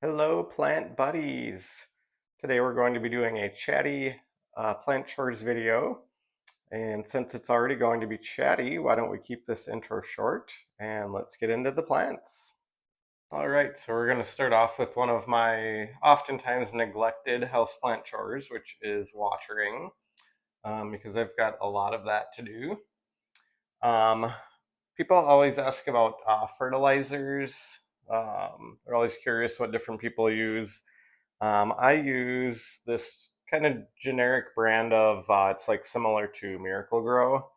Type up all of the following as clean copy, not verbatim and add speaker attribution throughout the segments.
Speaker 1: Hello, plant buddies. Today we're going to be doing a chatty plant chores video. And since it's already going to be chatty, why don't we keep this intro short and let's get into the plants. All right, so we're going to start off with one of my oftentimes neglected houseplant chores, which is watering, because I've got a lot of that to do. Um, People always ask about fertilizers. They're always curious what different people use. I use this kind of generic brand of, it's like similar to Miracle Grow,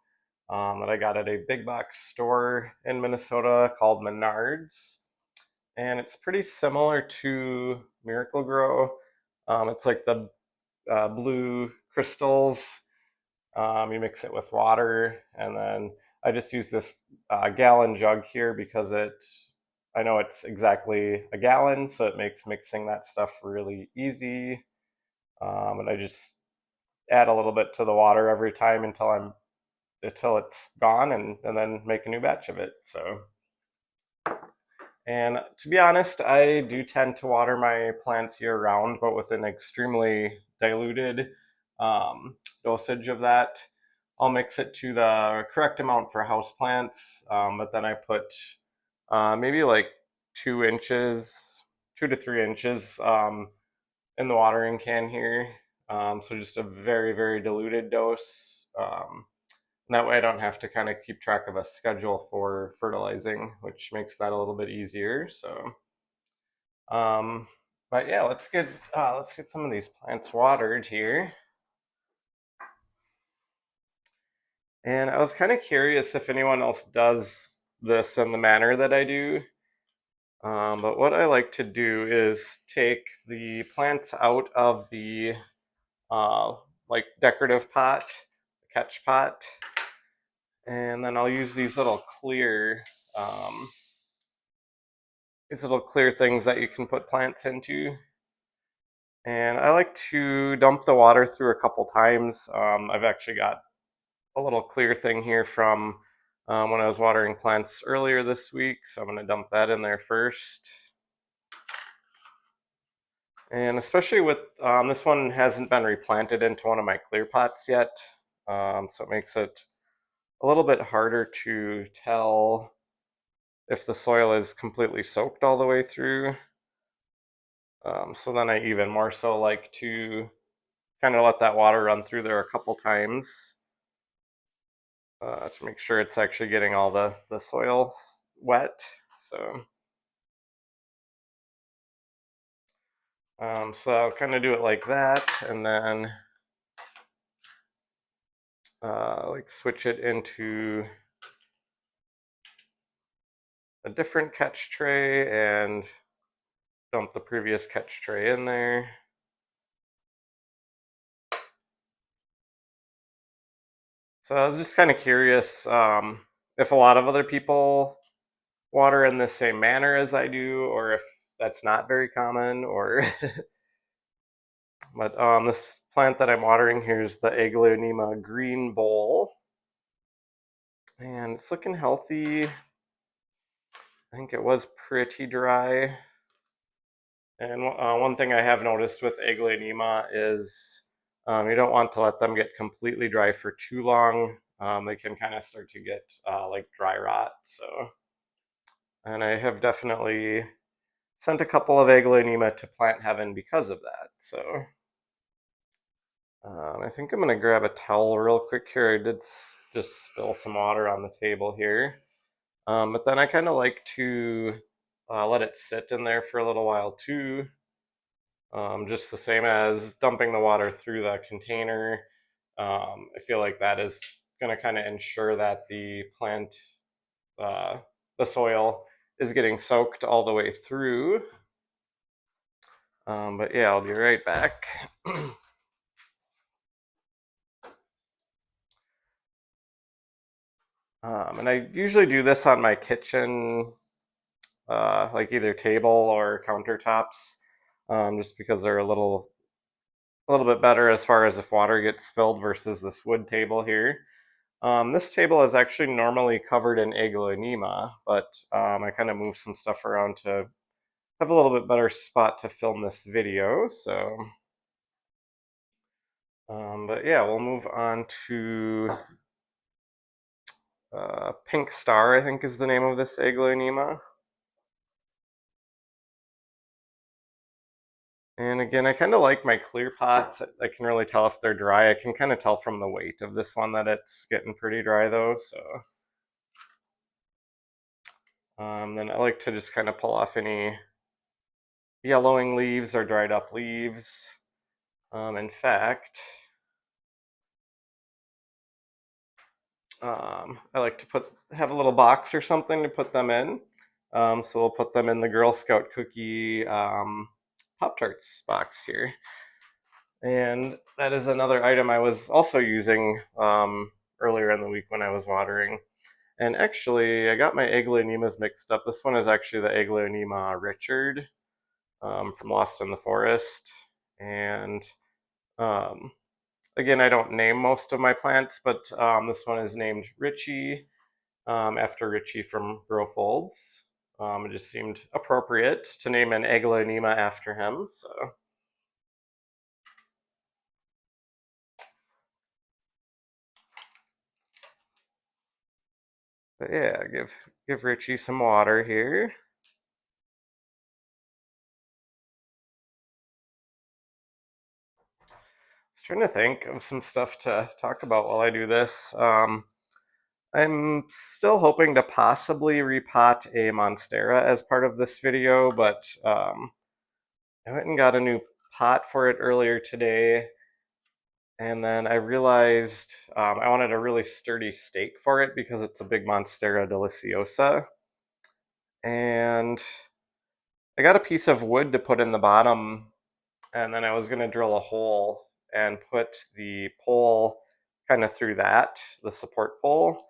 Speaker 1: that I got at a big box store in Minnesota called Menards. And it's pretty similar to Miracle Grow. It's like the blue crystals. You mix it with water, and then I just use this gallon jug here because I know it's exactly a gallon, so it makes mixing that stuff really easy. And I just add a little bit to the water every time until it's gone, and then make a new batch of it. So, and to be honest, I do tend to water my plants year round, but with an extremely diluted dosage of that. I'll mix it to the correct amount for house plants, but then I put maybe like 2 inches, 2 to 3 inches in the watering can here. So just a very, very diluted dose. And that way I don't have to kind of keep track of a schedule for fertilizing, which makes that a little bit easier. So, um, but yeah, let's get some of these plants watered here. And I was kind of curious if anyone else does this in the manner that I do. But what I like to do is take the plants out of the uh, like decorative pot, catch pot, and then I'll use um, these little clear things that you can put plants into. And I like to dump the water through a couple times. I've actually got a little clear thing here from when I was watering plants earlier this week, so I'm going to dump that in there first. And especially with this one hasn't been replanted into one of my clear pots yet, so it makes it a little bit harder to tell if the soil is completely soaked all the way through. So then I even more so like to kind of let that water run through there a couple times to make sure it's actually getting all the soil wet. So, so I'll kind of do it like that, and then like switch it into a different catch tray and dump the previous catch tray in there. So I was just kind of curious if a lot of other people water in the same manner as I do, or if that's not very common, or but this plant that I'm watering here is the Aglaonema green bowl, and it's looking healthy. I think it was pretty dry. And one thing I have noticed with Aglaonema is you don't want to let them get completely dry for too long. They can kind of start to get like dry rot. So, and I have definitely sent a couple of Aglaonema to plant heaven because of that. So, I think I'm gonna grab a towel real quick here. I did just spill some water on the table here, but then I kind of like to let it sit in there for a little while too. Just the same as dumping the water through the container. I feel like that is going to kind of ensure that uh, the soil is getting soaked all the way through. But yeah, I'll be right back. And I usually do this on my kitchen, like either table or countertops, just because they're a little bit better as far as if water gets spilled versus this wood table here. This table is actually normally covered in Aglaonema, but I kind of moved some stuff around to have a little bit better spot to film this video. So, but yeah, we'll move on to Pink Star, I think is the name of this Aglaonema. And again, I kind of like my clear pots. I can really tell if they're dry. I can kind of tell from the weight of this one that it's getting pretty dry though. So then I like to just kind of pull off any yellowing leaves or dried up leaves. In fact, I like to have a little box or something to put them in. So we'll put them in the Girl Scout cookie Pop-Tarts box here. And that is another item I was also using earlier in the week when I was watering. And actually, I got my Aglaonemas mixed up. This one is actually the Aglaonema Richard from Lost in the Forest. And um, again, I don't name most of my plants, but this one is named Richie after Richie from Grow Folds. It just seemed appropriate to name an Aglaonema after him. So, but yeah, give Richie some water here. I was trying to think of some stuff to talk about while I do this. I'm still hoping to possibly repot a Monstera as part of this video, but I went and got a new pot for it earlier today, and then I realized I wanted a really sturdy stake for it because it's a big Monstera Deliciosa. And I got a piece of wood to put in the bottom, and then I was going to drill a hole and put the pole kind of through that, the support pole.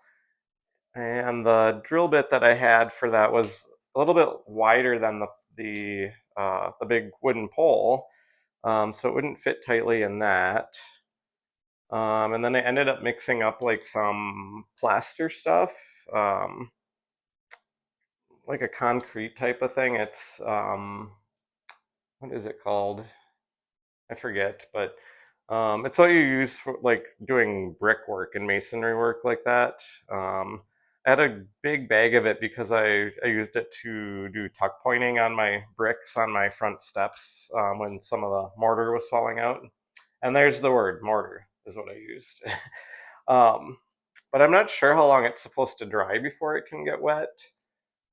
Speaker 1: And the drill bit that I had for that was a little bit wider than the big wooden pole, so it wouldn't fit tightly in that. And then I ended up mixing up like some plaster stuff, um, like a concrete type of thing. It's what is it called? I forget, but it's what you use for like doing brickwork and masonry work like that. I had a big bag of it because I used it to do tuck pointing on my bricks on my front steps when some of the mortar was falling out. And there's the word mortar is what I used. um, but I'm not sure how long it's supposed to dry before it can get wet.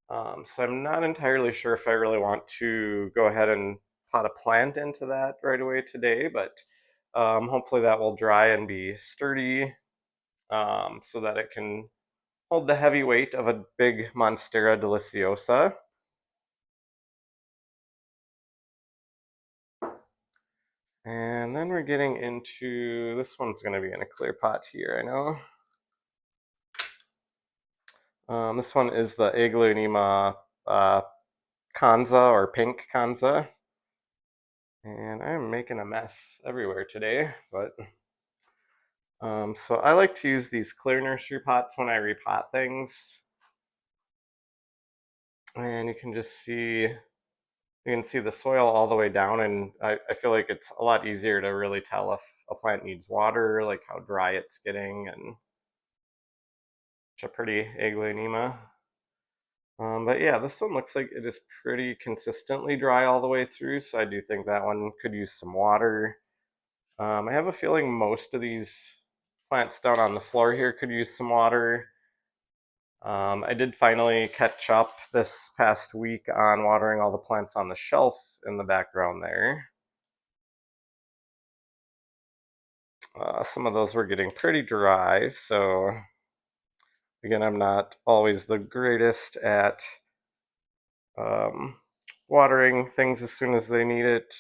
Speaker 1: So I'm not entirely sure if I really want to go ahead and pot a plant into that right away today, but hopefully that will dry and be sturdy so that it can hold the heavy weight of a big Monstera Deliciosa. And then we're getting into, this one's going to be in a clear pot here, I know. This one is the Aglaonema Kanza or pink Kanza. And I'm making a mess everywhere today, but so I like to use these clear nursery pots when I repot things. And you can just see, you can see the soil all the way down, and I feel like it's a lot easier to really tell if a plant needs water, like how dry it's getting, and it's a pretty Aglaonema. But yeah, this one looks like it is pretty consistently dry all the way through, so I do think that one could use some water. I have a feeling most of these plants down on the floor here could use some water. I did finally catch up this past week on watering all the plants on the shelf in the background there. Some of those were getting pretty dry, so again, I'm not always the greatest at um, watering things as soon as they need it.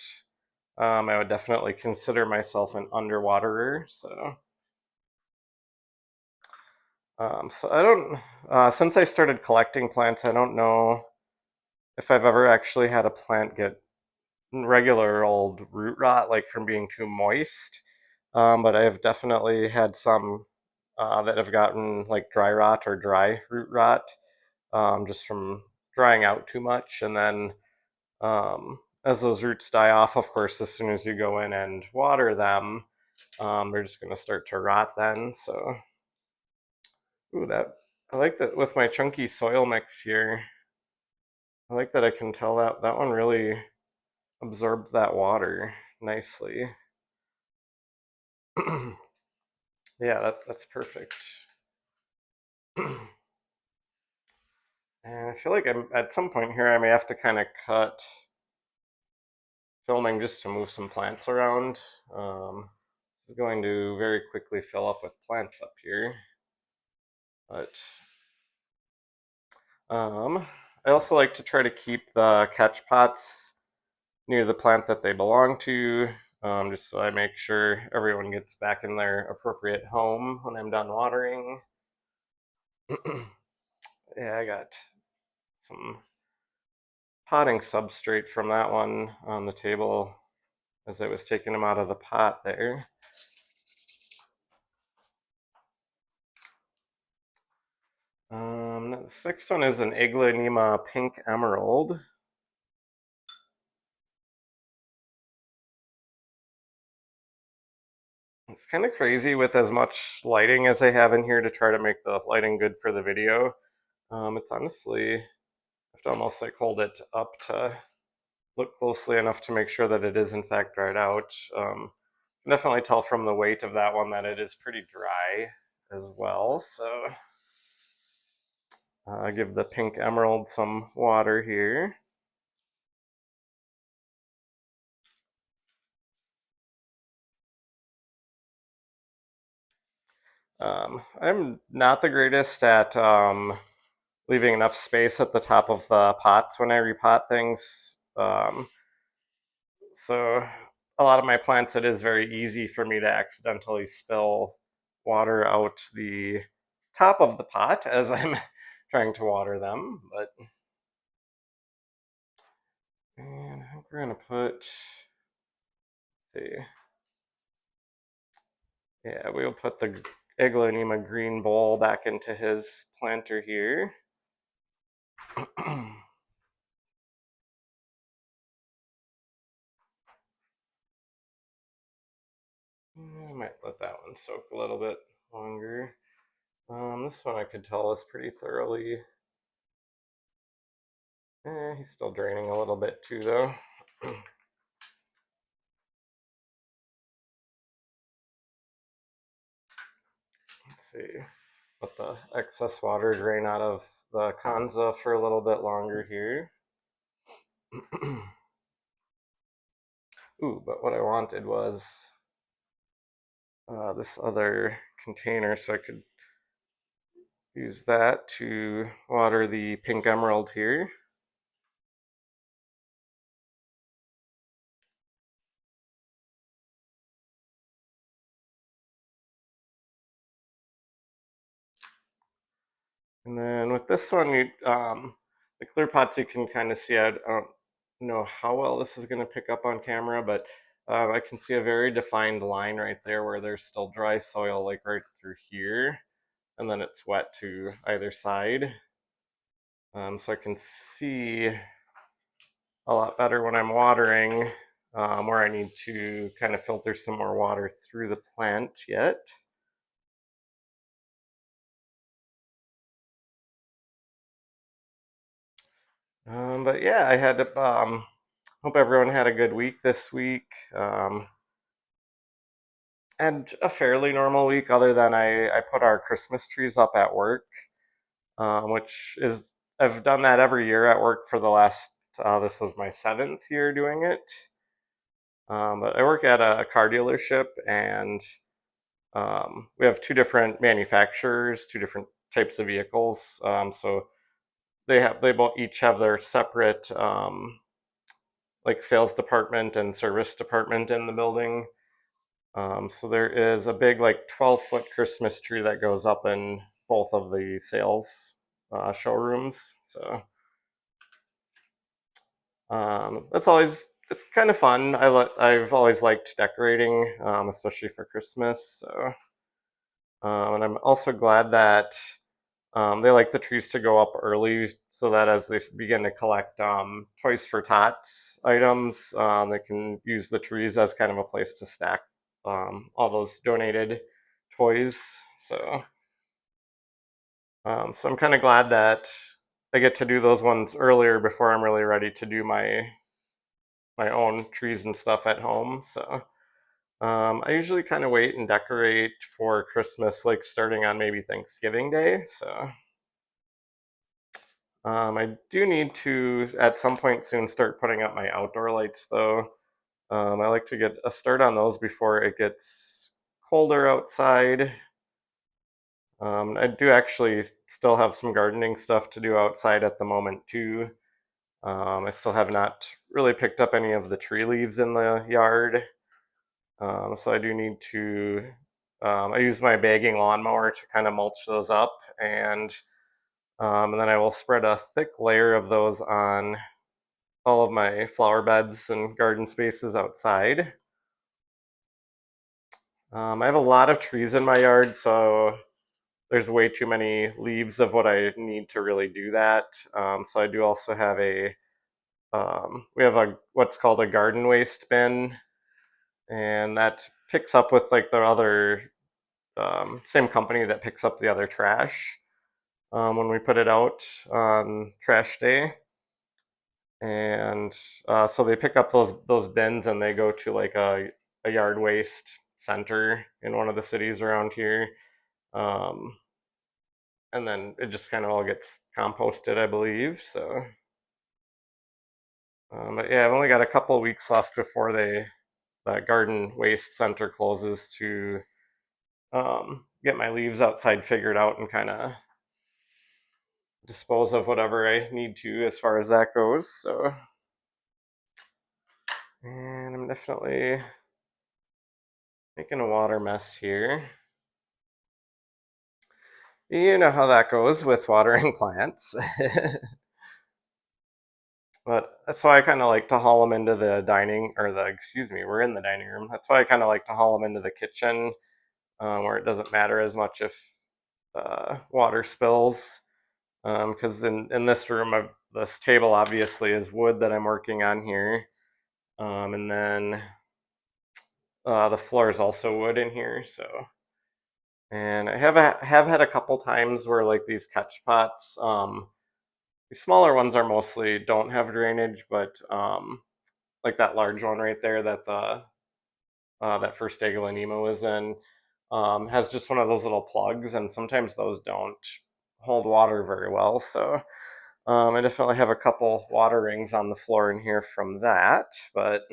Speaker 1: I would definitely consider myself an underwaterer, so. So I don't, since I started collecting plants, I don't know if I've ever actually had a plant get regular old root rot, like from being too moist. But I've definitely had some that have gotten like dry rot or dry root rot, just from drying out too much. And then As those roots die off, of course, as soon as you go in and water them, they're just going to start to rot then. So, ooh, that I like that with my chunky soil mix here. I like that I can tell that that one really absorbed that water nicely. Yeah, that's perfect. And I feel like I'm at some point here I may have to kind of cut filming just to move some plants around. It's going to very quickly fill up with plants up here. But I also like to try to keep the catch pots near the plant that they belong to, just so I make sure everyone gets back in their appropriate home when I'm done watering. Yeah, I got some potting substrate from that one on the table as I was taking them out of the pot there. The sixth one is an Aglaonema pink emerald. It's kind of crazy with as much lighting as I have in here to try to make the lighting good for the video. It's honestly, I have to almost like hold it up to look closely enough to make sure that it is in fact dried out. You can definitely tell from the weight of that one that it is pretty dry as well. So give the pink emerald some water here. I'm not the greatest at leaving enough space at the top of the pots when I repot things. So a lot of my plants, it is very easy for me to accidentally spill water out the top of the pot as I'm trying to water them. But and I think we're gonna put, let's see, yeah, we'll put the Aglaonema green bowl back into his planter here. I might let that one soak a little bit longer. This one I could tell is pretty thoroughly. He's still draining a little bit too, though. Let's see. Let the excess water drain out of the Kanza for a little bit longer here. Ooh, but what I wanted was this other container so I could use that to water the pink emerald here. And then with this one, the clear pots you can kind of see. I don't know how well this is going to pick up on camera, but I can see a very defined line right there where there's still dry soil, like right through here, and then it's wet to either side. So I can see a lot better when I'm watering where I need to kind of filter some more water through the plant yet. But yeah, I had to hope everyone had a good week this week. And a fairly normal week, other than I put our Christmas trees up at work, which is, I've done that every year at work for the last, this was my seventh year doing it. But I work at a car dealership, and we have two different manufacturers, two different types of vehicles. So they both each have their separate like sales department and service department in the building. So there is a big like 12-foot Christmas tree that goes up in both of the sales showrooms. So that's always, it's kind of fun. I've always liked decorating, especially for Christmas. So and I'm also glad that They like the trees to go up early so that as they begin to collect Toys for Tots items, they can use the trees as kind of a place to stack all those donated toys. So I'm kind of glad that I get to do those ones earlier before I'm really ready to do my own trees and stuff at home. So I usually kind of wait and decorate for Christmas, like starting on maybe Thanksgiving Day. So I do need to, at some point soon, start putting up my outdoor lights, though. I like to get a start on those before it gets colder outside. I do actually still have some gardening stuff to do outside at the moment, too. I still have not really picked up any of the tree leaves in the yard. So I do need to. I use my bagging lawnmower to kind of mulch those up, and then I will spread a thick layer of those on all of my flower beds and garden spaces outside. I have a lot of trees in my yard, so there's way too many leaves of what I need to really do that. So I do also have we have a what's called a garden waste bin, and that picks up with like the other same company that picks up the other trash when we put it out on trash day. And so they pick up those bins and they go to like a yard waste center in one of the cities around here, um, and then it just kind of all gets composted, I believe. But yeah, I've only got a couple of weeks left before the garden waste center closes to get my leaves outside figured out and kind of dispose of whatever I need to as far as that goes. So, and I'm definitely making a water mess here. You know how that goes with watering plants. But that's why I kind of like to haul them into the dining, or excuse me, we're in the dining room. That's why I kind of like to haul them into the kitchen, where it doesn't matter as much if water spills. Because in this room, this table obviously is wood that I'm working on here. And then the floor is also wood in here. And I have had a couple times where like these catch pots, the smaller ones are mostly don't have drainage, but like that large one right there that the that first Nemo is in has just one of those little plugs, and sometimes those don't hold water very well. So I definitely have a couple water rings on the floor in here from that, but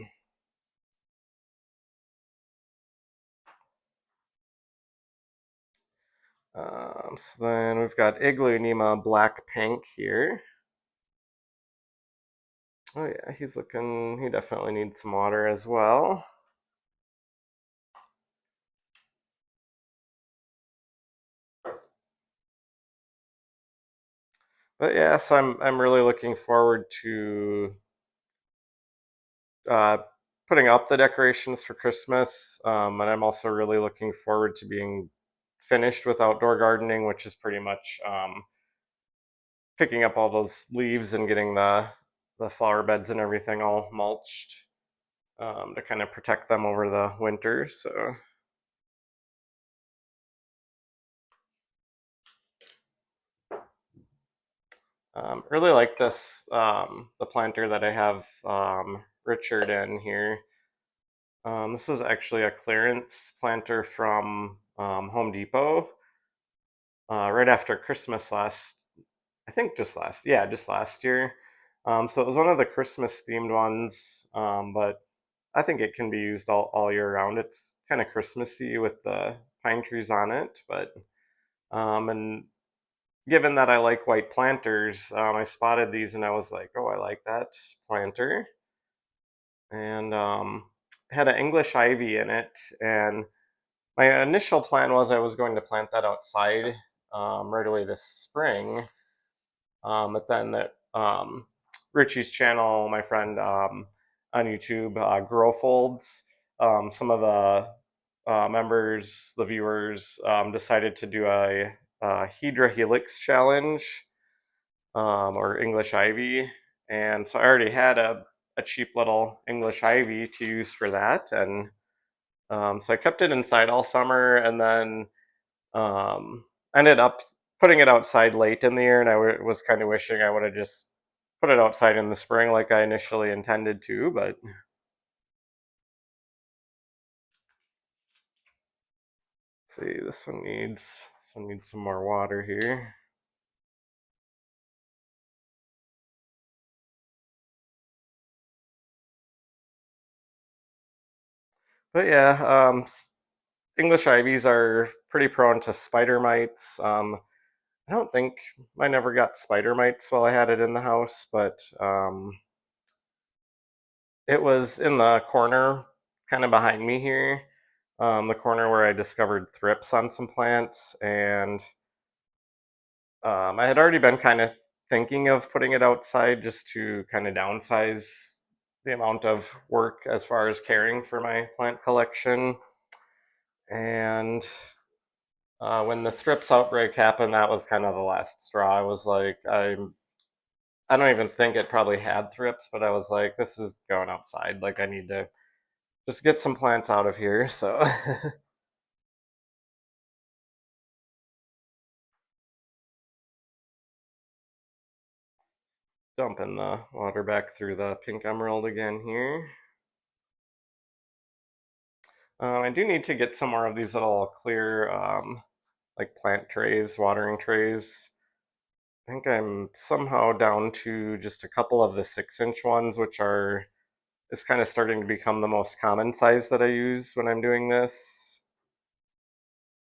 Speaker 1: so then we've got Igloo Nemo Black Pink here. Oh yeah, he definitely needs some water as well. But yeah, so I'm really looking forward to uh, putting up the decorations for Christmas, and I'm also really looking forward to being finished with outdoor gardening, which is pretty much picking up all those leaves and getting the flower beds and everything all mulched to kind of protect them over the winter. So really like this the planter that I have Richard in here. This is actually a clearance planter from Home Depot right after Christmas I think just last year. So it was one of the Christmas themed ones, but I think it can be used all year round. It's kind of Christmassy with the pine trees on it, and given that I like white planters, I spotted these and I was like, oh, I like that planter, and had an English ivy in it. And my initial plan was I was going to plant that outside right away this spring. But then that Richie's channel, my friend on YouTube, Grow Folds, some of the members, the viewers, decided to do Hydra Helix Challenge, or English Ivy. And so I already had a cheap little English Ivy to use for that. And so I kept it inside all summer, and then ended up putting it outside late in the year. And was kind of wishing I would have just put it outside in the spring like I initially intended to. But let's see, this one needs some more water here. But yeah, English ivies are pretty prone to spider mites. I don't think I never got spider mites while I had it in the house, but it was in the corner, kind of behind me here, the corner where I discovered thrips on some plants, and I had already been kind of thinking of putting it outside just to kind of downsize the amount of work as far as caring for my plant collection. And when the thrips outbreak happened, that was kind of the last straw. I was like, I don't even think it probably had thrips, but I was like, this is going outside. Like, I need to just get some plants out of here. So dumping the water back through the pink emerald again here. I do need to get some more of these little clear, like plant trays, watering trays. I think I'm somehow down to just a couple of the 6-inch ones, which are is kind of starting to become the most common size that I use when I'm doing this.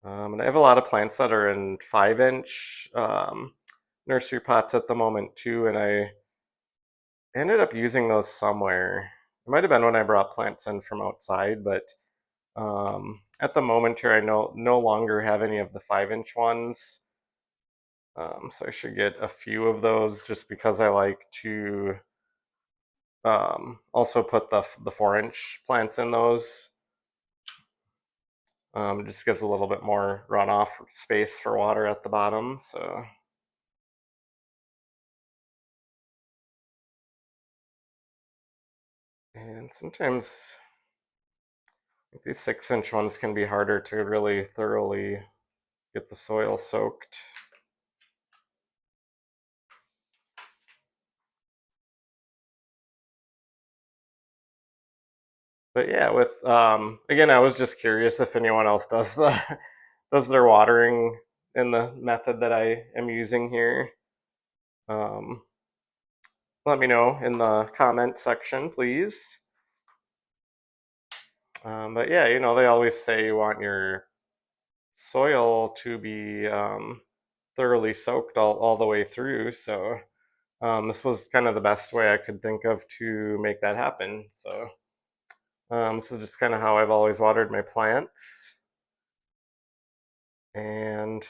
Speaker 1: And I have a lot of plants that are in 5-inch nursery pots at the moment too, and I ended up using those somewhere. It might have been when I brought plants in from outside, but at the moment here, I no longer have any of the 5-inch ones. So I should get a few of those just because I like to also put the 4-inch plants in those. It just gives a little bit more runoff space for water at the bottom. So, and sometimes these 6-inch ones can be harder to really thoroughly get the soil soaked. But yeah, with again, I was just curious if anyone else does does their watering in the method that I am using here. Um, Let me know in the comment section, please. But yeah, they always say you want your soil to be thoroughly soaked all the way through. So this was kind of the best way I could think of to make that happen. So this is just kind of how I've always watered my plants. And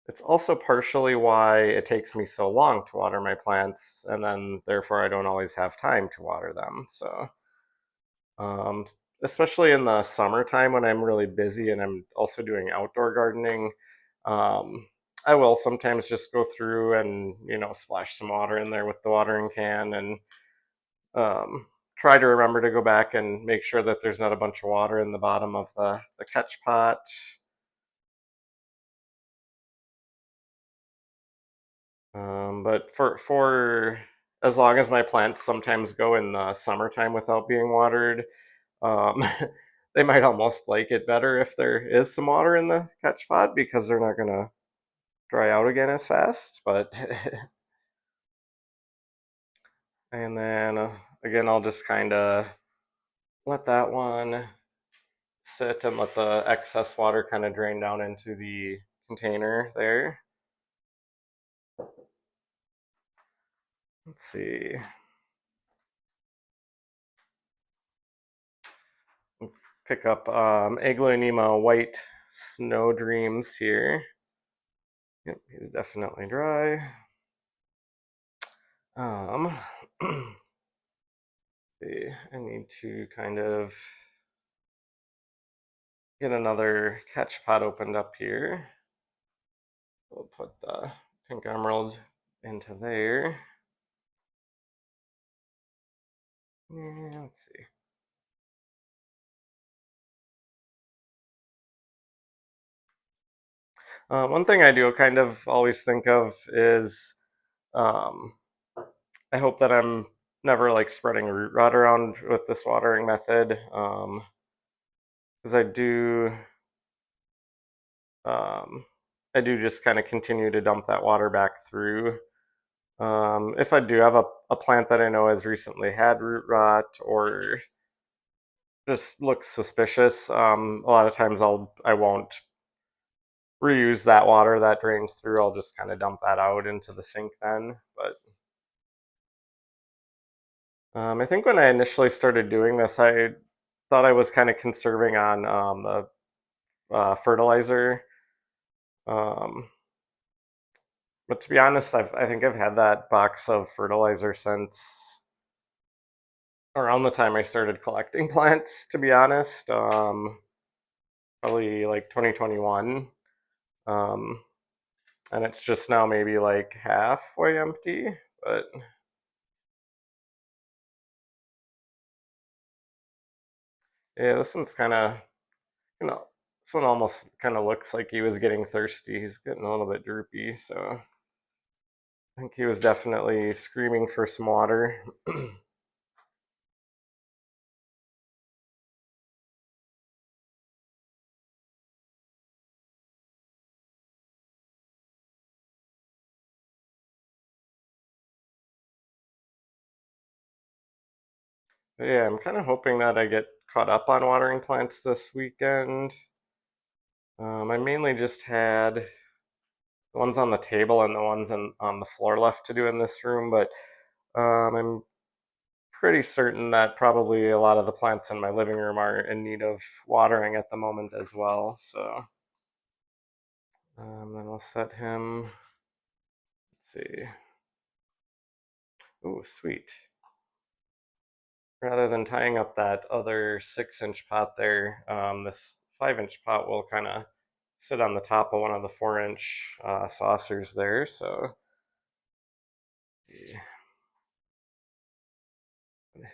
Speaker 1: it's also partially why it takes me so long to water my plants, and then therefore I don't always have time to water them. So, um, especially in the summertime when I'm really busy and I'm also doing outdoor gardening, um, I will sometimes just go through and splash some water in there with the watering can, and um, try to remember to go back and make sure that there's not a bunch of water in the bottom of the catch pot. But for as long as my plants sometimes go in the summertime without being watered, um, they might almost like it better if there is some water in the catch pot because they're not gonna dry out again as fast. But and then again, I'll just kind of let that one sit and let the excess water kind of drain down into the container there. Let's see. Pick up Aglaonema White Snow Dreams here. Yep, he's definitely dry. Um, see, I need to kind of get another catch pot opened up here. We'll put the pink emerald into there. Yeah, let's see. One thing I do kind of always think of is um, I hope that I'm never like spreading root rot around with this watering method, because um, I do just kind of continue to dump that water back through. If I do have a plant that I know has recently had root rot or just looks suspicious, a lot of times I won't reuse that water that drains through. I'll just kind of dump that out into the sink then. But I think when I initially started doing this, I thought I was kind of conserving on the fertilizer. Um, but to be honest, I think I've had that box of fertilizer since around the time I started collecting plants, to be honest. Probably like 2021. Um, and it's just now maybe like halfway empty. But yeah, this one's kind of, you know, this one almost kind of looks like he was getting thirsty. He's getting a little bit droopy, so I think he was definitely screaming for some water. But yeah, I'm kind of hoping that I get caught up on watering plants this weekend. I mainly just had the ones on the table and the ones on the floor left to do in this room, but I'm pretty certain that probably a lot of the plants in my living room are in need of watering at the moment as well. So then we'll set him. Let's see. Ooh, sweet. Rather than tying up that other 6-inch pot there, this 5-inch pot will kind of sit on the top of one of the 4-inch saucers there. So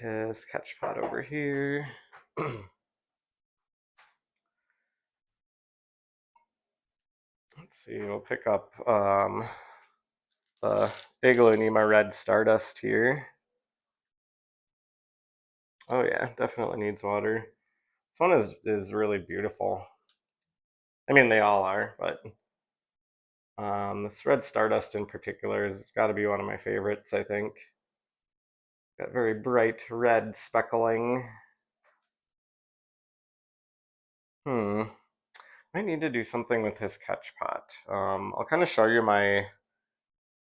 Speaker 1: his catch pot over here. Let's see, we'll pick up the Aglaonema red stardust here. Oh yeah, definitely needs water. This one is really beautiful. I mean, they all are, but this red stardust in particular has got to be one of my favorites, I think. Got very bright red speckling. Hmm. I need to do something with his catch pot. I'll kind of show you my. I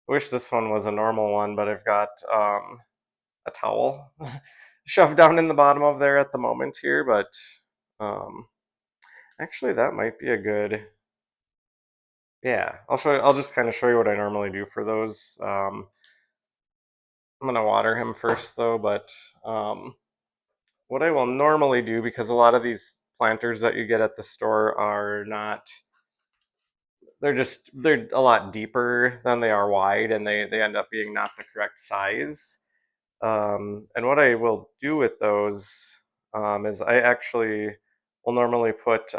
Speaker 1: wish this one was a normal one, but I've got a towel shoved down in the bottom of there at the moment here. But um, actually, that might be a good. Yeah, I'll show. I'll just kind of show you what I normally do for those. I'm gonna water him first though, but what I will normally do, because a lot of these planters that you get at the store are not, they're a lot deeper than they are wide, and they end up being not the correct size. And what I will do with those is I actually will normally put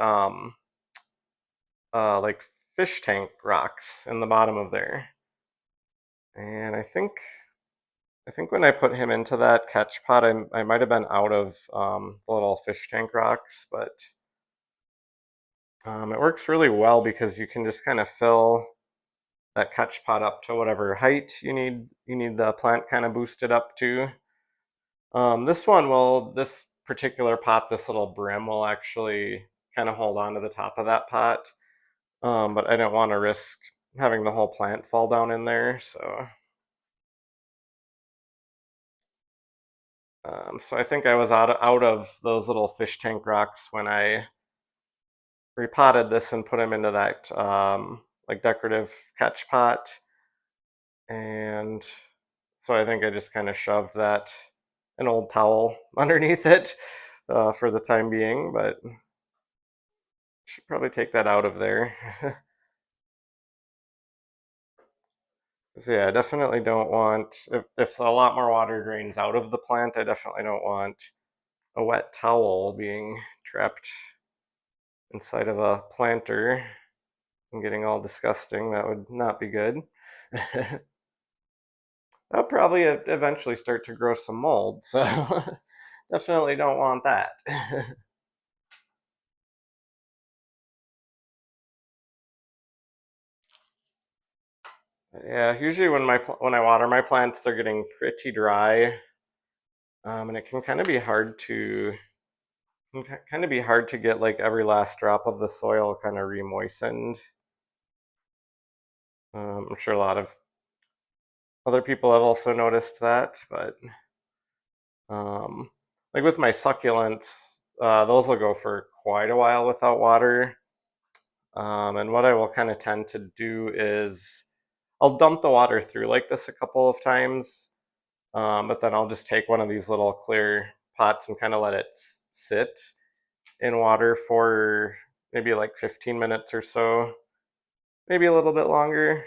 Speaker 1: like fish tank rocks in the bottom of there. And I think when I put him into that catch pot, I might have been out of the little fish tank rocks, but it works really well because you can just kind of fill that catch pot up to whatever height you need the plant kind of boosted up to. This particular pot, this little brim will actually kind of hold on to the top of that pot, but I didn't want to risk having the whole plant fall down in there, so I think I was out of those little fish tank rocks when I repotted this and put him into that like decorative catch pot, and so I think I just kind of shoved an old towel underneath it for the time being, but should probably take that out of there. So yeah, I definitely don't want, if a lot more water drains out of the plant, I definitely don't want a wet towel being trapped inside of a planter and getting all disgusting. That would not be good. I'll probably eventually start to grow some mold, so definitely don't want that. Yeah, usually when I water my plants, they're getting pretty dry, and it can kind of be hard to get like every last drop of the soil kind of re-moistened. I'm sure a lot of other people have also noticed that, but um, like with my succulents, those will go for quite a while without water. And what I will kind of tend to do is I'll dump the water through like this a couple of times, but then I'll just take one of these little clear pots and kind of let it sit in water for maybe like 15 minutes or so, maybe a little bit longer.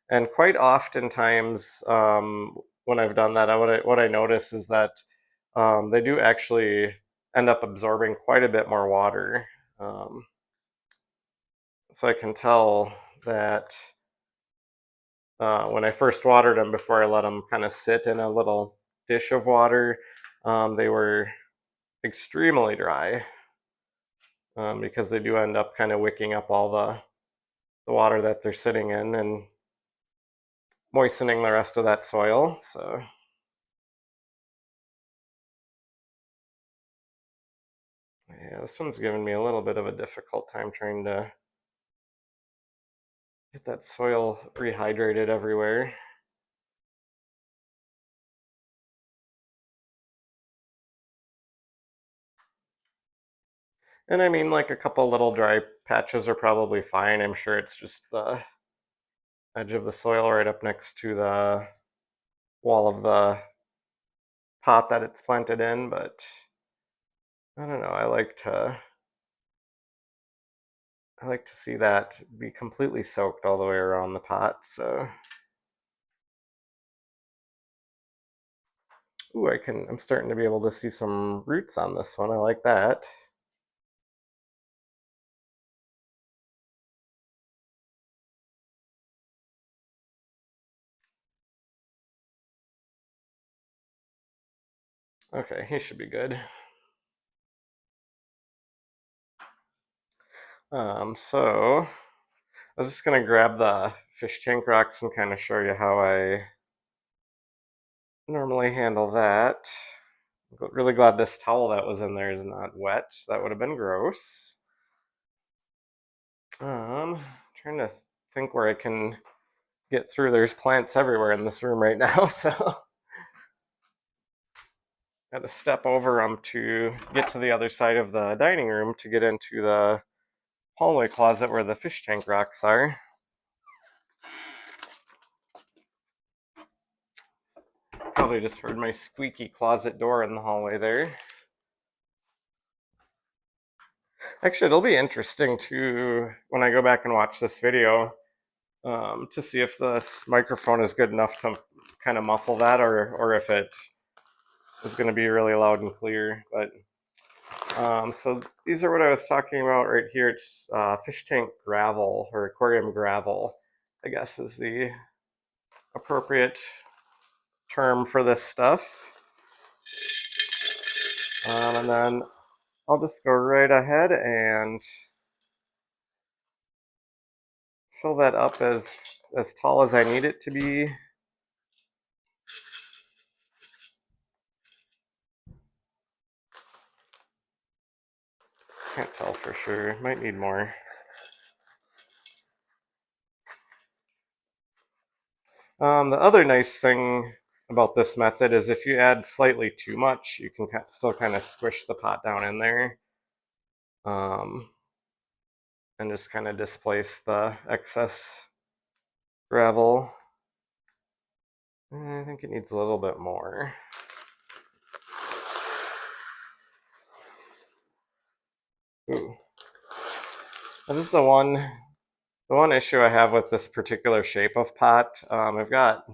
Speaker 1: And quite oftentimes, when I've done that, what I notice is that they do actually end up absorbing quite a bit more water. Um, so I can tell that when I first watered them, before I let them kind of sit in a little dish of water, they were extremely dry, because they do end up kind of wicking up all the water that they're sitting in and moistening the rest of that soil. So yeah, this one's giving me a little bit of a difficult time trying to get that soil rehydrated everywhere. And I mean, like a couple little dry patches are probably fine. I'm sure it's just the edge of the soil right up next to the wall of the pot that it's planted in, but I don't know. I like to see that be completely soaked all the way around the pot. So, ooh, I'm starting to be able to see some roots on this one. I like that. Okay, he should be good. So I was just gonna grab the fish tank rocks and kind of show you how I normally handle that. Really glad this towel that was in there is not wet. That would have been gross. Trying to think where I can get through. There's plants everywhere in this room right now, so got to step over them to get to the other side of the dining room to get into the hallway closet where the fish tank rocks are. Probably just heard my squeaky closet door in the hallway there. Actually, it'll be interesting to when I go back and watch this video, to see if this microphone is good enough to kind of muffle that, or if it is going to be really loud and clear. But so these are what I was talking about right here. It's fish tank gravel or aquarium gravel, I guess is the appropriate term for this stuff. And then I'll just go right ahead and fill that up as tall as I need it to be. Can't tell for sure. Might need more. The other nice thing about this method is if you add slightly too much, you can still kind of squish the pot down in there, um, and just kind of displace the excess gravel. I think it needs a little bit more. Ooh. This is the one The one issue I have with this particular shape of pot, I've got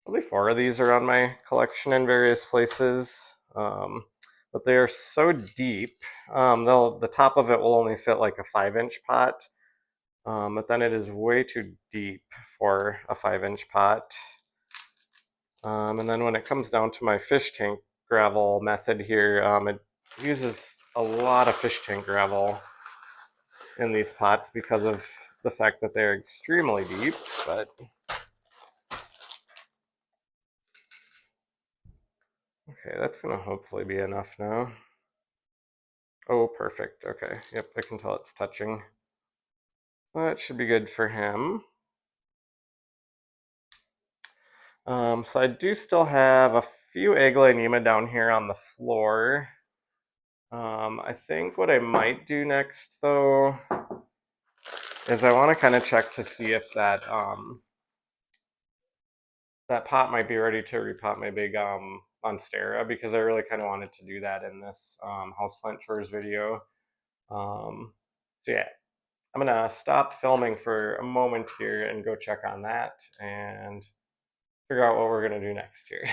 Speaker 1: probably four of these around my collection in various places, but they are so deep. The top of it will only fit like a 5-inch pot, but then it is way too deep for a 5-inch pot. And then when it comes down to my fish tank gravel method here, it uses a lot of fish tank gravel in these pots because of the fact that they're extremely deep. But okay, that's gonna hopefully be enough now. Oh, perfect. Okay, yep, I can tell it's touching. That should be good for him. So I do still have a few Aglaonema down here on the floor. I think what I might do next, though, is I want to kind of check to see if that pot might be ready to repot my big Monstera, because I really kind of wanted to do that in this houseplant chores video. So yeah, I'm gonna stop filming for a moment here and go check on that and figure out what we're gonna do next here.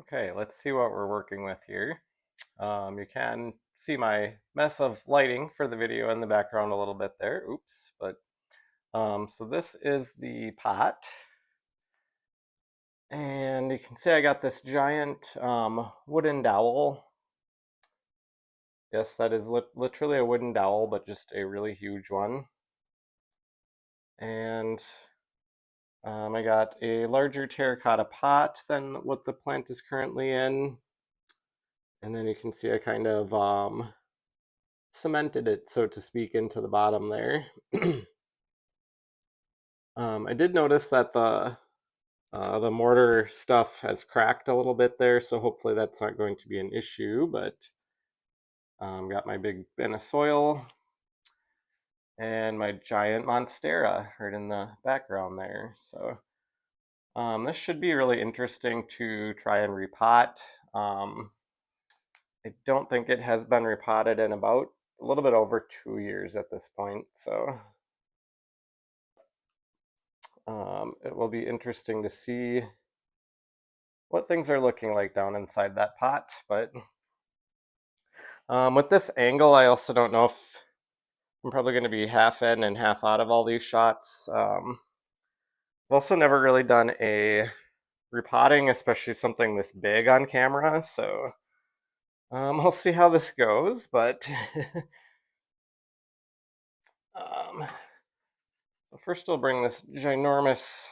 Speaker 1: Okay, let's see what we're working with here. You can see my mess of lighting for the video in the background a little bit there. Oops, but so this is the pot. And you can see I got this giant wooden dowel. Yes, that is literally a wooden dowel, but just a really huge one. And I got a larger terracotta pot than what the plant is currently in. And then you can see I kind of cemented it, so to speak, into the bottom there. I did notice that the mortar stuff has cracked a little bit there, so hopefully that's not going to be an issue, but got my big bin of soil and my giant Monstera right in the background there. So this should be really interesting to try and repot. I don't think it has been repotted in about a little bit over 2 years at this point, so it will be interesting to see what things are looking like down inside that pot. But with this angle, I also don't know if I'm probably going to be half in and half out of all these shots. I've also never really done a repotting, especially something this big on camera, so we'll see how this goes, but um, first we'll bring this ginormous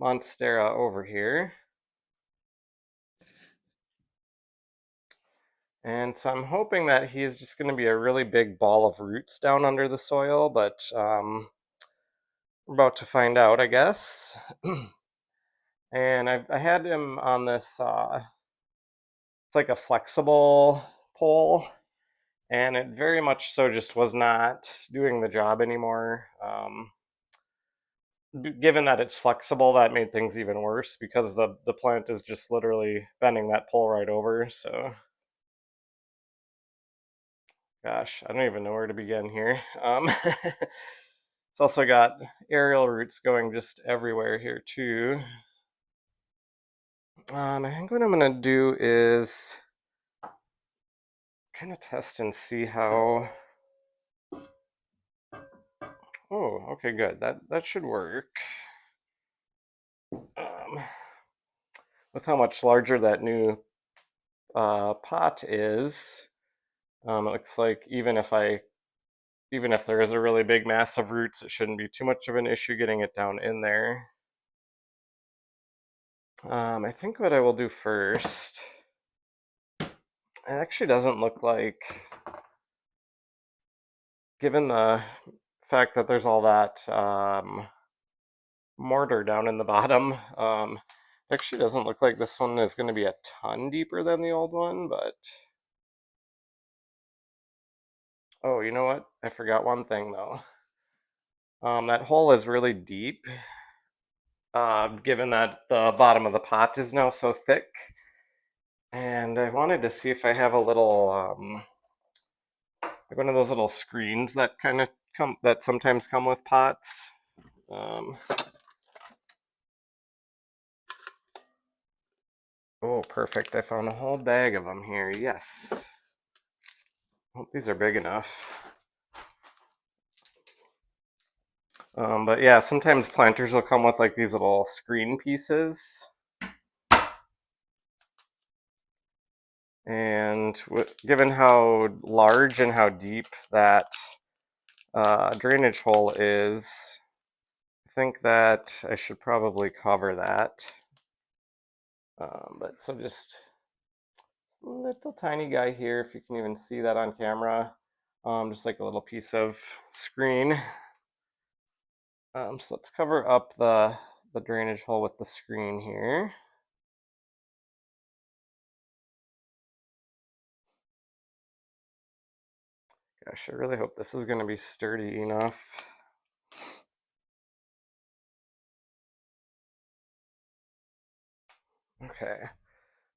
Speaker 1: Monstera over here. And so I'm hoping that he is just going to be a really big ball of roots down under the soil, but we're about to find out, I guess. And I had him on this, it's like a flexible pole, and it very much so just was not doing the job anymore. Given that it's flexible, that made things even worse because the plant is just literally bending that pole right over. So, gosh, I don't even know where to begin here. It's also got aerial roots going just everywhere here too. I think what I'm gonna do is kind of test and see how. Oh, okay, good. That should work. Um, with how much larger that new pot is, it looks like even if there is a really big mass of roots, it shouldn't be too much of an issue getting it down in there. I think what I will do first, it actually doesn't look like, given the fact that there's all that mortar down in the bottom, it actually doesn't look like this one is going to be a ton deeper than the old one, but oh, you know what? I forgot one thing though. That hole is really deep, given that the bottom of the pot is now so thick. And I wanted to see if I have a little like one of those little screens that kind of that sometimes come with pots. Um, oh, perfect. I found a whole bag of them here. Yes. Hope these are big enough. But yeah, sometimes planters will come with like these little screen pieces. And given how large and how deep that drainage hole is, I think that I should probably cover that. But so just a little tiny guy here, if you can even see that on camera. Just like a little piece of screen. So let's cover up the drainage hole with the screen here. Gosh, I really hope this is going to be sturdy enough. Okay.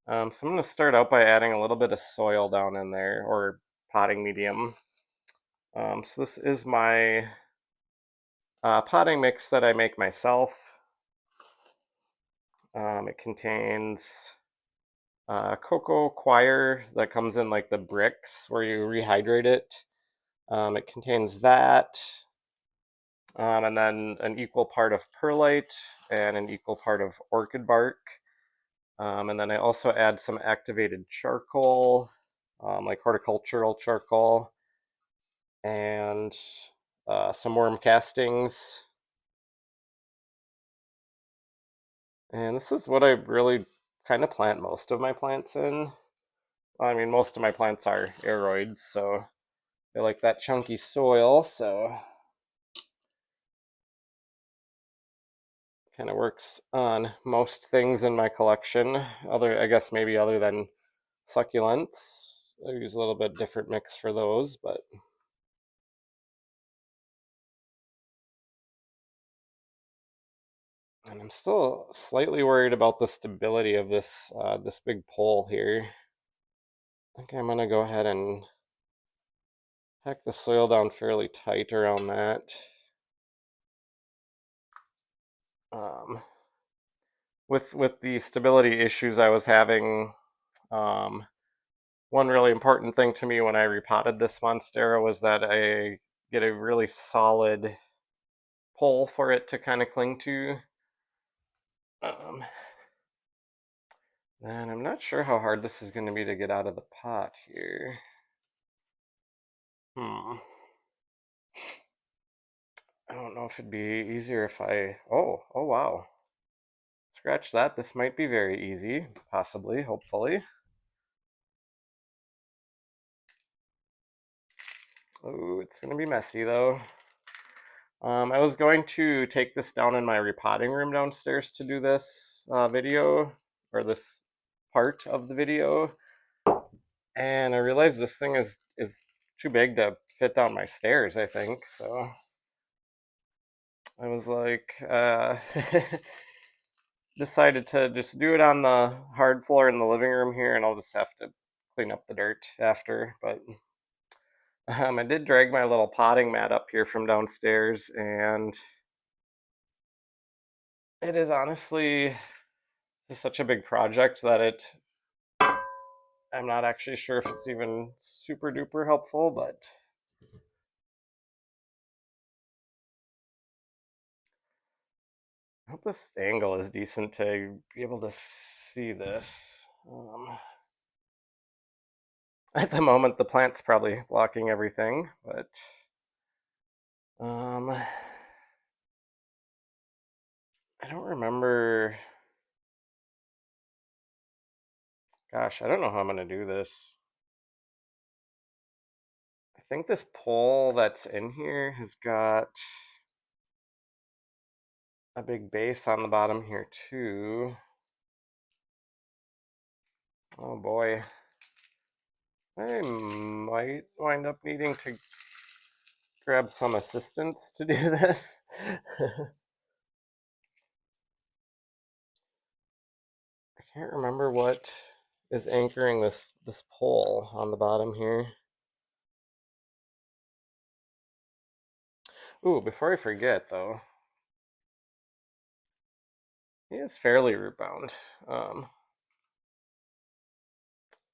Speaker 1: So I'm going to start out by adding a little bit of soil down in there, or potting medium. So this is my potting mix that I make myself. It contains cocoa coir that comes in like the bricks where you rehydrate it. It contains that, and then an equal part of perlite and an equal part of orchid bark. And then I also add some activated charcoal, like horticultural charcoal, and some worm castings. And this is what I really kind of plant most of my plants in. I mean, most of my plants are aroids, so they like that chunky soil, so kind of works on most things in my collection. I guess maybe other than succulents. I use a little bit different mix for those, but and I'm still slightly worried about the stability of this big pole here. I think I'm gonna go ahead and pack the soil down fairly tight around that. Um, with the stability issues I was having, um, one really important thing to me when I repotted this Monstera was that I get a really solid pole for it to kind of cling to. Um, and I'm not sure how hard this is going to be to get out of the pot here. Hmm. I don't know if it'd be easier if I... oh wow. Scratch that. This might be very easy. Possibly, hopefully. Oh, it's going to be messy though. I was going to take this down in my repotting room downstairs to do this video, or this part of the video, and I realized this thing is too big to fit down my stairs, I think, so I was like, decided to just do it on the hard floor in the living room here, and I'll just have to clean up the dirt after, but I did drag my little potting mat up here from downstairs, and it is honestly such a big project that I'm not actually sure if it's even super duper helpful, but I hope this angle is decent to be able to see this. At the moment, the plant's probably blocking everything, but I don't remember. Gosh, I don't know how I'm gonna do this. I think this pole that's in here has got a big base on the bottom here too. Oh boy. I might wind up needing to grab some assistance to do this. I can't remember what is anchoring this pole on the bottom here. Ooh, before I forget though, he is fairly root bound. Um,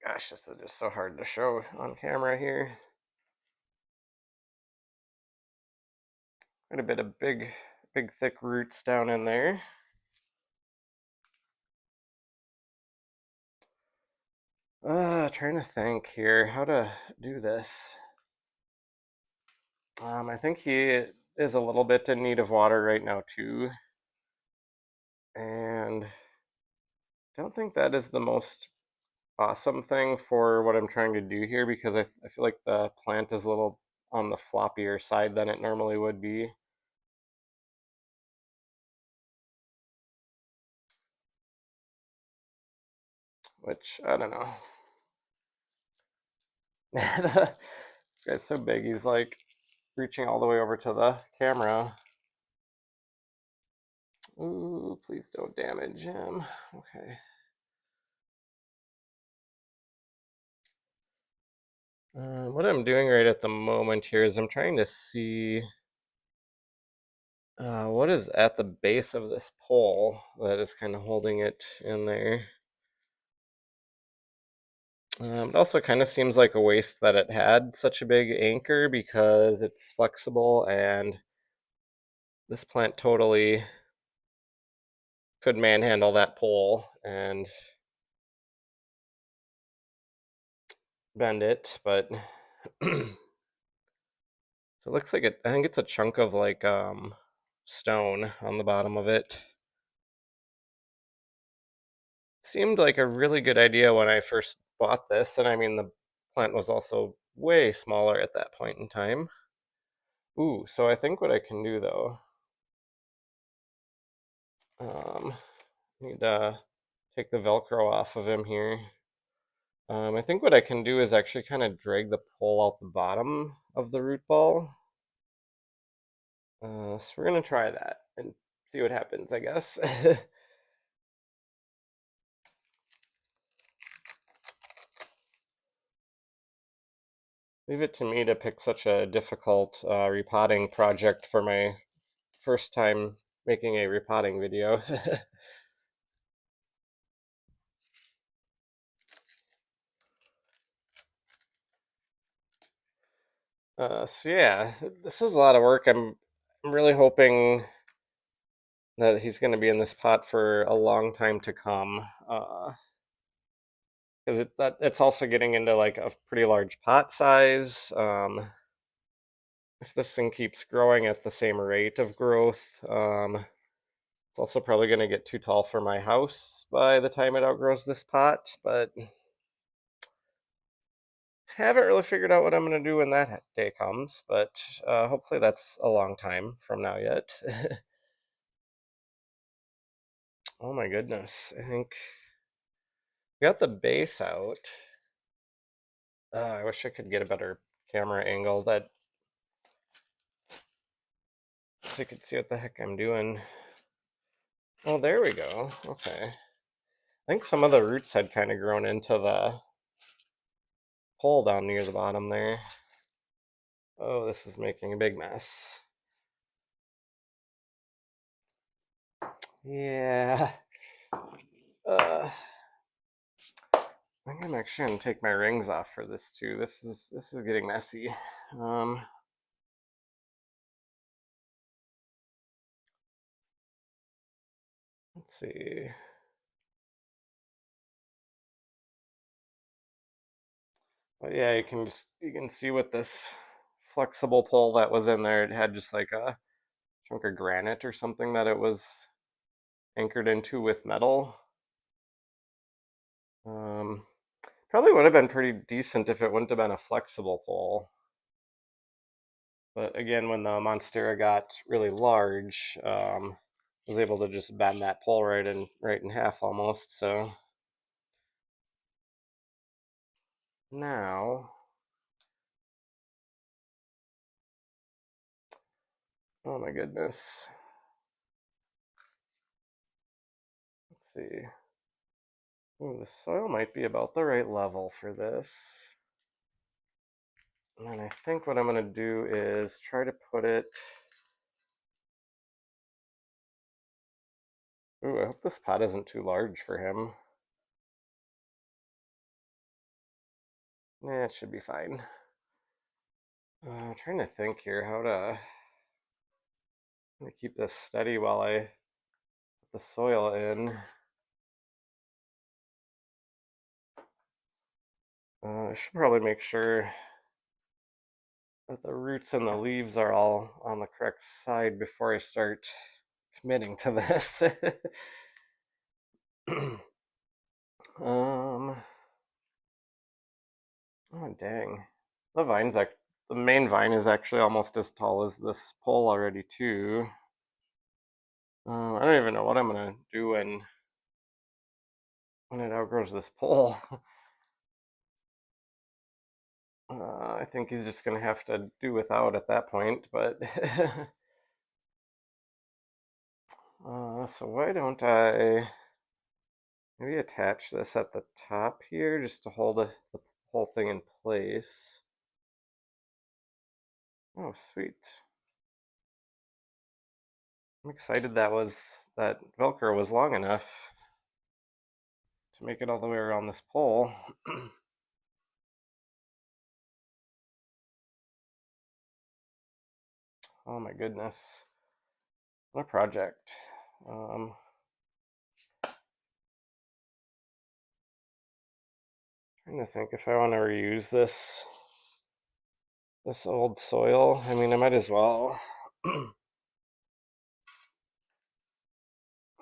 Speaker 1: Gosh, this is just so hard to show on camera here. Quite a bit of big thick roots down in there. Trying to think here how to do this. I think he is a little bit in need of water right now too, and don't think that is the most awesome thing for what I'm trying to do here because I feel like the plant is a little on the floppier side than it normally would be, which I don't know. This guy's so big, he's like reaching all the way over to the camera. Ooh, please don't damage him. Okay. What I'm doing right at the moment here is I'm trying to see what is at the base of this pole that is kind of holding it in there. It also kind of seems like a waste that it had such a big anchor because it's flexible and this plant totally could manhandle that pole and bend it, but so it looks like I think it's a chunk of like stone on the bottom of it. Seemed like a really good idea when I first bought this, and I mean the plant was also way smaller at that point in time. Ooh, so I think what I can do though, um, need to take the Velcro off of him here. I think what I can do is actually kind of drag the pole out the bottom of the root ball. So we're gonna try that and see what happens, I guess. Leave it to me to pick such a difficult repotting project for my first time making a repotting video. So yeah, this is a lot of work. I'm really hoping that he's going to be in this pot for a long time to come. Because it's also getting into like a pretty large pot size. If this thing keeps growing at the same rate of growth, it's also probably going to get too tall for my house by the time it outgrows this pot. But haven't really figured out what I'm going to do when that day comes. But hopefully that's a long time from now yet. Oh my goodness, I think we got the base out. I wish I could get a better camera angle that so you could see what the heck I'm doing. Oh, there we go. Okay. I think some of the roots had kind of grown into the hole down near the bottom there. Oh, this is making a big mess. Yeah. I think I'm actually gonna take my rings off for this too. This is getting messy. Um, let's see. But yeah, you can see with this flexible pole that was in there, it had just like a chunk of granite or something that it was anchored into with metal. Um, Probably would have been pretty decent if it wouldn't have been a flexible pole. But again, when the Monstera got really large, I was able to just bend that pole right in half almost. So now, oh my goodness, let's see. Ooh, the soil might be about the right level for this. And then I think what I'm gonna do is try to put it Ooh, I hope this pot isn't too large for him. Yeah, it should be fine. I'm trying to think here how to keep this steady while I put the soil in. I should probably make sure that the roots and the leaves are all on the correct side before I start committing to this. um, oh dang, the main vine is actually almost as tall as this pole already too. I don't even know what I'm gonna do when it outgrows this pole. I think he's just gonna have to do without at that point, but so why don't I maybe attach this at the top here just to hold the whole thing in place. Oh, sweet. I'm excited that Velcro was long enough to make it all the way around this pole. Oh my goodness. What a project. Um, Trying to think if I want to reuse this old soil. I mean, I might as well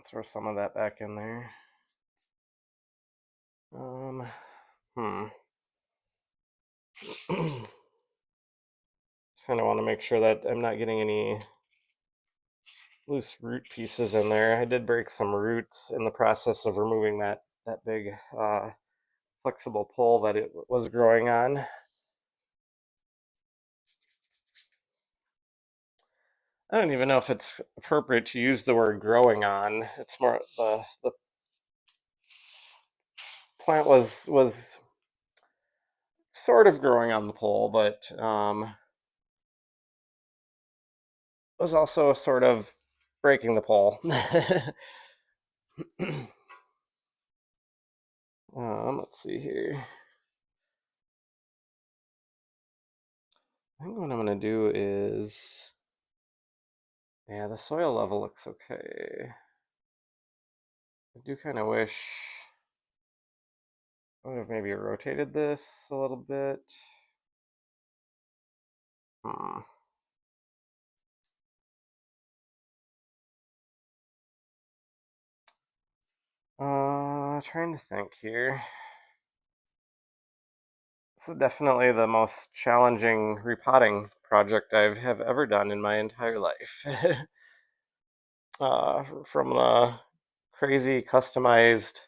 Speaker 1: throw some of that back in there. Um, hmm. Just kind of want to make sure that I'm not getting any loose root pieces in there. I did break some roots in the process of removing that big flexible pole that it was growing on. I don't even know if it's appropriate to use the word growing on. It's more the plant was sort of growing on the pole, but was also sort of breaking the pole. Let's see here. I think what I'm gonna do is, yeah, the soil level looks okay. I do kind of wish I would have maybe rotated this a little bit. Hmm. Trying to think here. This is definitely the most challenging repotting project I have ever done in my entire life. From the crazy customized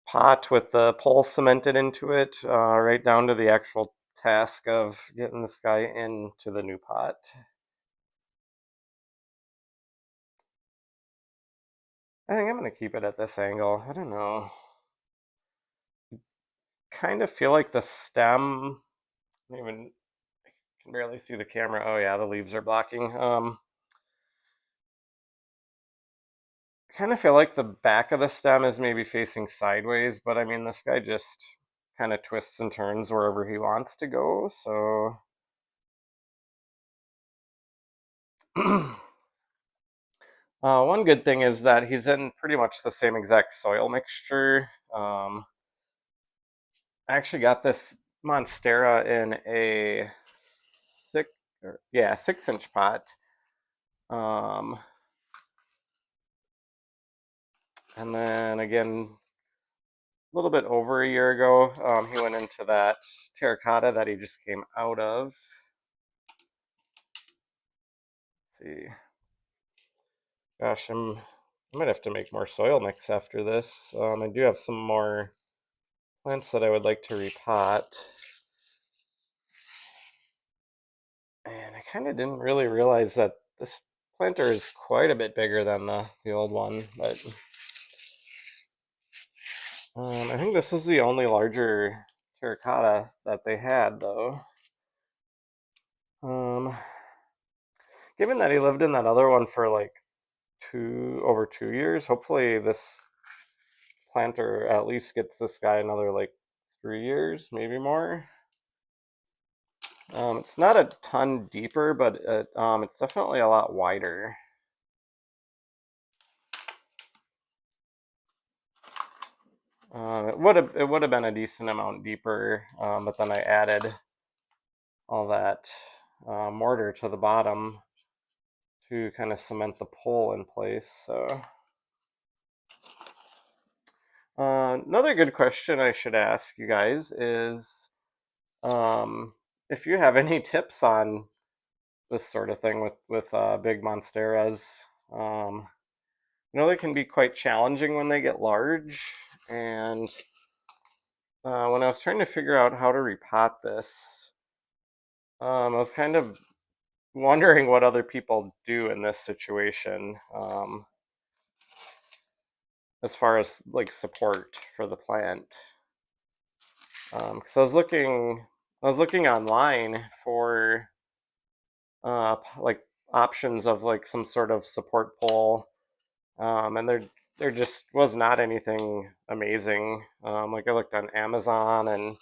Speaker 1: pot with the pole cemented into it, right down to the actual task of getting this guy into the new pot. I think I'm gonna keep it at this angle. I don't know. Kind of feel like the stem, even can barely see the camera. Oh yeah, the leaves are blocking. I kind of feel like the back of the stem is maybe facing sideways, but I mean, this guy just kind of twists and turns wherever he wants to go, so. One good thing is that he's in pretty much the same exact soil mixture. I actually got this Monstera in a 6-inch pot. Um, and then again, a little bit over a year ago, he went into that terracotta that he just came out of. Let's see. Gosh, I might have to make more soil mix after this. I do have some more plants that I would like to repot. And I kind of didn't really realize that this planter is quite a bit bigger than the old one, but I think this is the only larger terracotta that they had, though. Um, Given that he lived in that other one for like over 2 years. Hopefully this planter at least gets this guy another like 3 years, maybe more. It's not a ton deeper, but it's definitely a lot wider. It would have been a decent amount deeper, but then I added all that mortar to the bottom to kind of cement the pole in place. So another good question I should ask you guys is if you have any tips on this sort of thing with big monsteras. They can be quite challenging when they get large, and when I was trying to figure out how to repot this, I was kind of wondering what other people do in this situation, as far as like support for the plant. Because I was looking online for like options of like some sort of support pole, and there just was not anything amazing. Like I looked on Amazon, and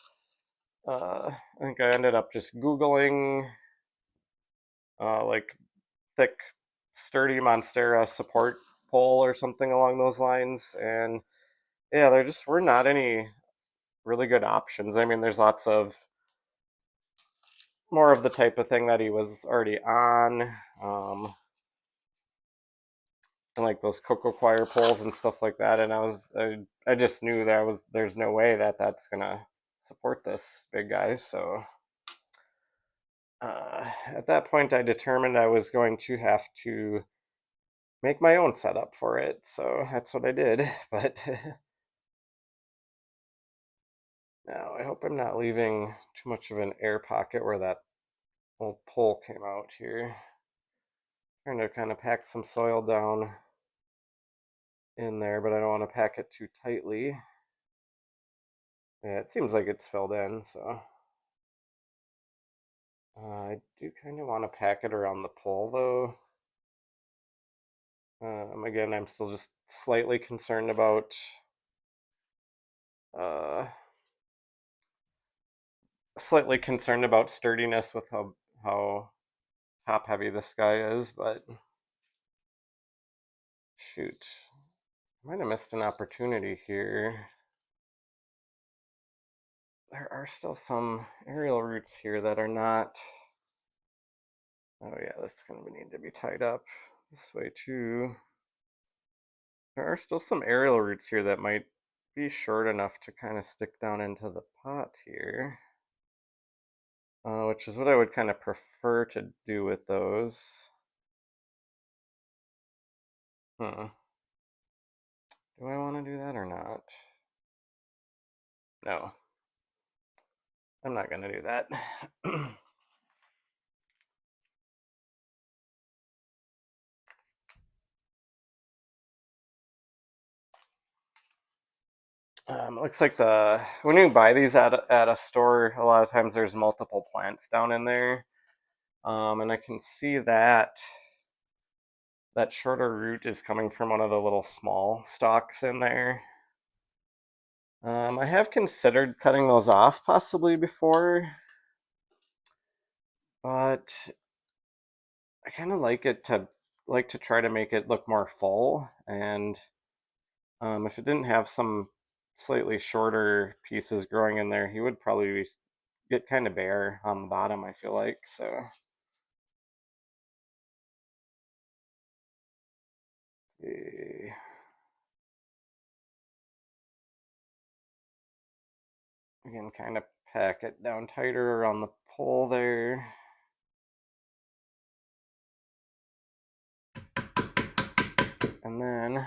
Speaker 1: I think I ended up just Googling like thick, sturdy Monstera support pole or something along those lines, and yeah, there just were not any really good options. I mean, there's lots of more of the type of thing that he was already on, and like those cocoa choir poles and stuff like that. And I just knew there's no way that that's gonna support this big guy. So at that point, I determined I was going to have to make my own setup for it. So that's what I did. But now I hope I'm not leaving too much of an air pocket where that old pole came out here. Trying to kind of pack some soil down in there, but I don't want to pack it too tightly. Yeah, it seems like it's filled in, so I do kind of want to pack it around the pole though. Again, I'm still just uh, slightly concerned about sturdiness with how top heavy this guy is, but shoot, I might have missed an opportunity here. There are still some aerial roots here that are not. Oh yeah, this is going to need to be tied up this way too. There are still some aerial roots here that might be short enough to kind of stick down into the pot here, which is what I would kind of prefer to do with those. Hmm. Do I want to do that or not? No, I'm not going to do that. It looks like when you buy these at a store, a lot of times there's multiple plants down in there, and I can see that shorter root is coming from one of the little small stalks in there. I have considered cutting those off possibly before, but I kind of like to try to make it look more full, and if it didn't have some slightly shorter pieces growing in there, he would probably get kind of bare on the bottom, I feel like. So again, kind of pack it down tighter around the pole there. And then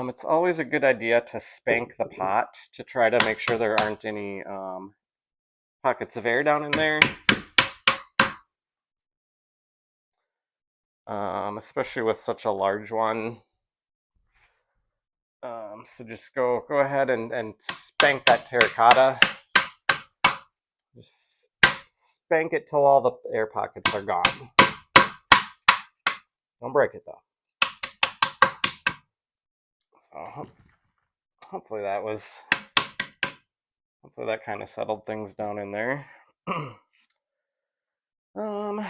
Speaker 1: it's always a good idea to spank the pot to try to make sure there aren't any pockets of air down in there. Especially with such a large one. So just go ahead and spank that terracotta. Just spank it till all the air pockets are gone. Don't break it though. So hopefully that was hopefully that kind of settled things down in there. um,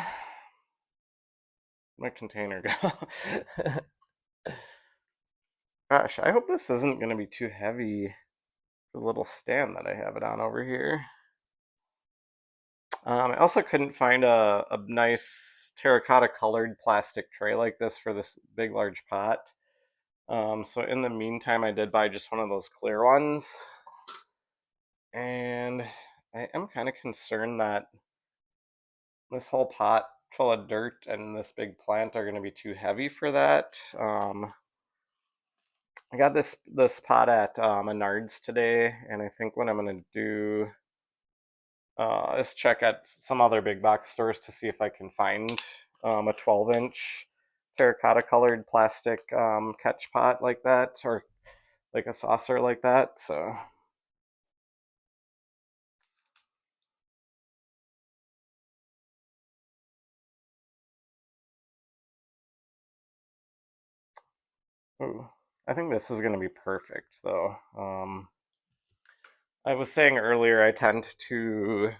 Speaker 1: my container go? Gosh, I hope this isn't going to be too heavy. The little stand that I have it on over here. I also couldn't find a nice terracotta colored plastic tray like this for this big large pot. So in the meantime, I did buy just one of those clear ones. And I am kind of concerned that this whole pot full of dirt and this big plant are going to be too heavy for that. I got this pot at Menards today, and I think what I'm going to do is check at some other big box stores to see if I can find a 12-inch terracotta colored plastic catch pot like that, or like a saucer like that. So ooh, I think this is going to be perfect though. I was saying earlier I tend to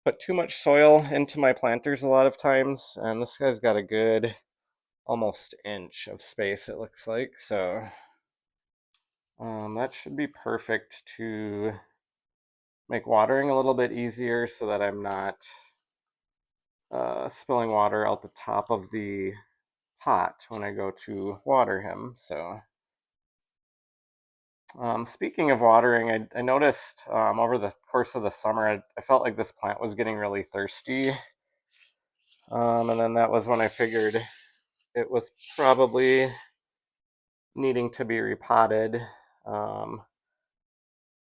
Speaker 1: put too much soil into my planters a lot of times, and this guy's got a good almost inch of space it looks like. So that should be perfect to make watering a little bit easier so that I'm not spilling water out the top of the pot when I go to water him. So speaking of watering, I noticed over the course of the summer, I felt like this plant was getting really thirsty. And then that was when I figured it was probably needing to be repotted. Um,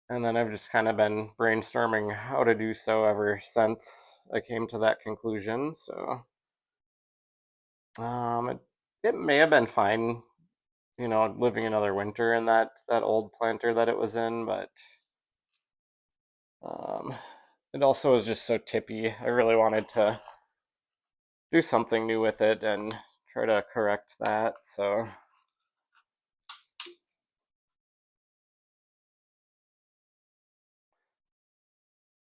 Speaker 1: and then I've just kind of been brainstorming how to do so ever since I came to that conclusion. So it may have been fine, living another winter in that old planter that it was in, but um, it also was just so tippy. I really wanted to do something new with it and try to correct that. So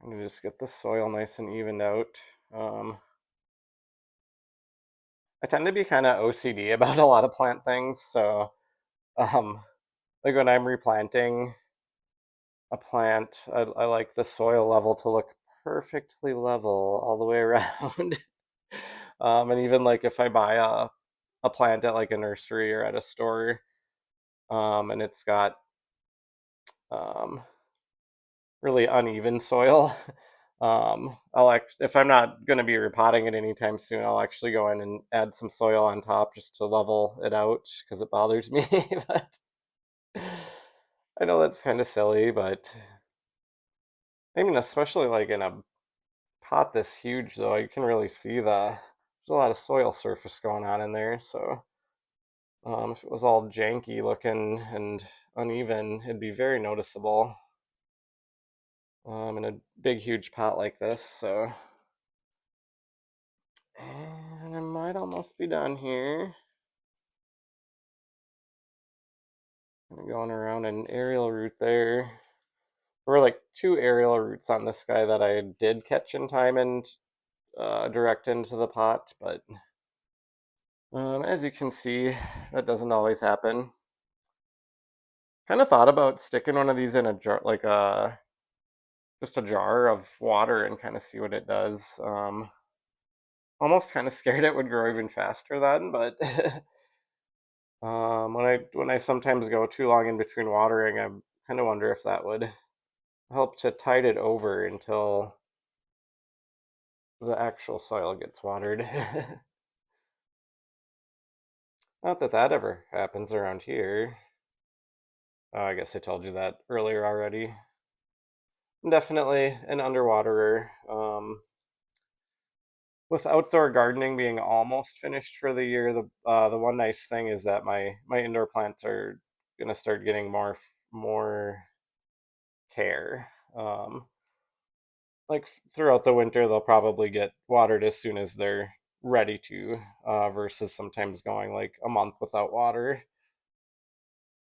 Speaker 1: I'm gonna just get the soil nice and evened out. Um, I tend to be kind of OCD about a lot of plant things, so um, like when I'm replanting a plant, I like the soil level to look perfectly level all the way around. And even like if I buy a plant at like a nursery or at a store, and it's got um, really uneven soil, if I'm not going to be repotting it anytime soon, I'll actually go in and add some soil on top just to level it out because it bothers me. But I know that's kind of silly, but I mean, especially like in a pot this huge, though, you can really see there's a lot of soil surface going on in there. So if it was all janky looking and uneven, it'd be very noticeable in a big, huge pot like this. So, and I might almost be done here. Going around an aerial root there. There were like two aerial roots on this guy that I did catch in time and direct into the pot, but as you can see, that doesn't always happen. Kind of thought about sticking one of these in a jar, like just a jar of water, and kind of see what it does. Almost kind of scared it would grow even faster then, but when I sometimes go too long in between watering, I kind of wonder if that would help to tide it over until the actual soil gets watered. Not that that ever happens around here. Oh, I guess I told you that earlier already. I'm definitely an underwaterer. With outdoor gardening being almost finished for the year, the one nice thing is that my indoor plants are gonna start getting more care. Like throughout the winter, they'll probably get watered as soon as they're ready to, versus sometimes going like a month without water.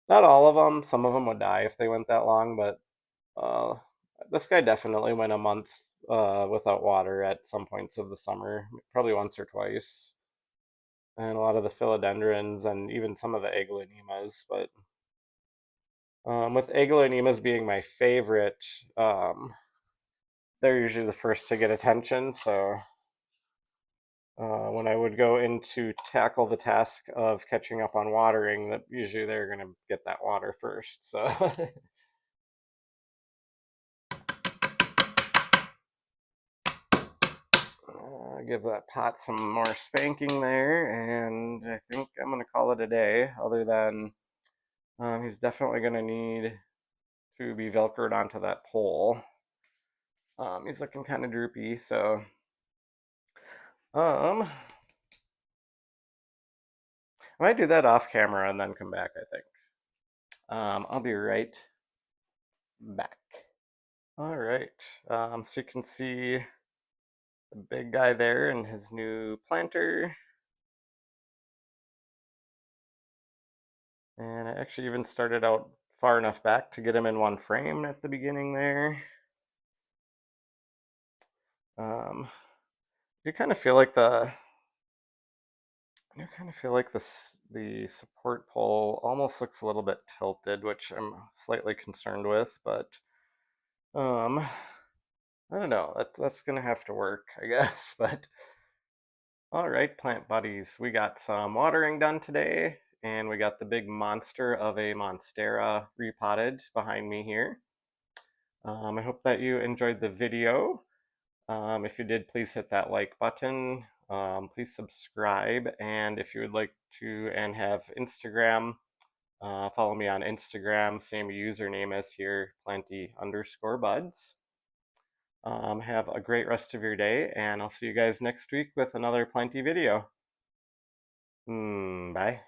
Speaker 1: Not all of them. Some of them would die if they went that long, but uh, this guy definitely went a month without water at some points of the summer, probably once or twice. And a lot of the philodendrons and even some of the aglaonemas. But with aglaonemas being my favorite, they're usually the first to get attention. So when I would go in to tackle the task of catching up on watering, that usually they're going to get that water first. So give that pot some more spanking there, and I think I'm going to call it a day. Other than he's definitely going to need to be velcroed onto that pole. He's looking kind of droopy, so I might do that off camera and then come back. I think I'll be right back. All right, so you can see the big guy there and his new planter. And I actually even started out far enough back to get him in one frame at the beginning there. Um, you kind of feel like the support pole almost looks a little bit tilted, which I'm slightly concerned with, but um, I don't know. That's gonna have to work, I guess. But all right, plant buddies, we got some watering done today, and we got the big monster of a Monstera repotted behind me here. I hope that you enjoyed the video. If you did, please hit that like button. Please subscribe, and if you would like to and have Instagram, follow me on Instagram, same username as here, planty_buds. Have a great rest of your day, and I'll see you guys next week with another Planty video. Bye.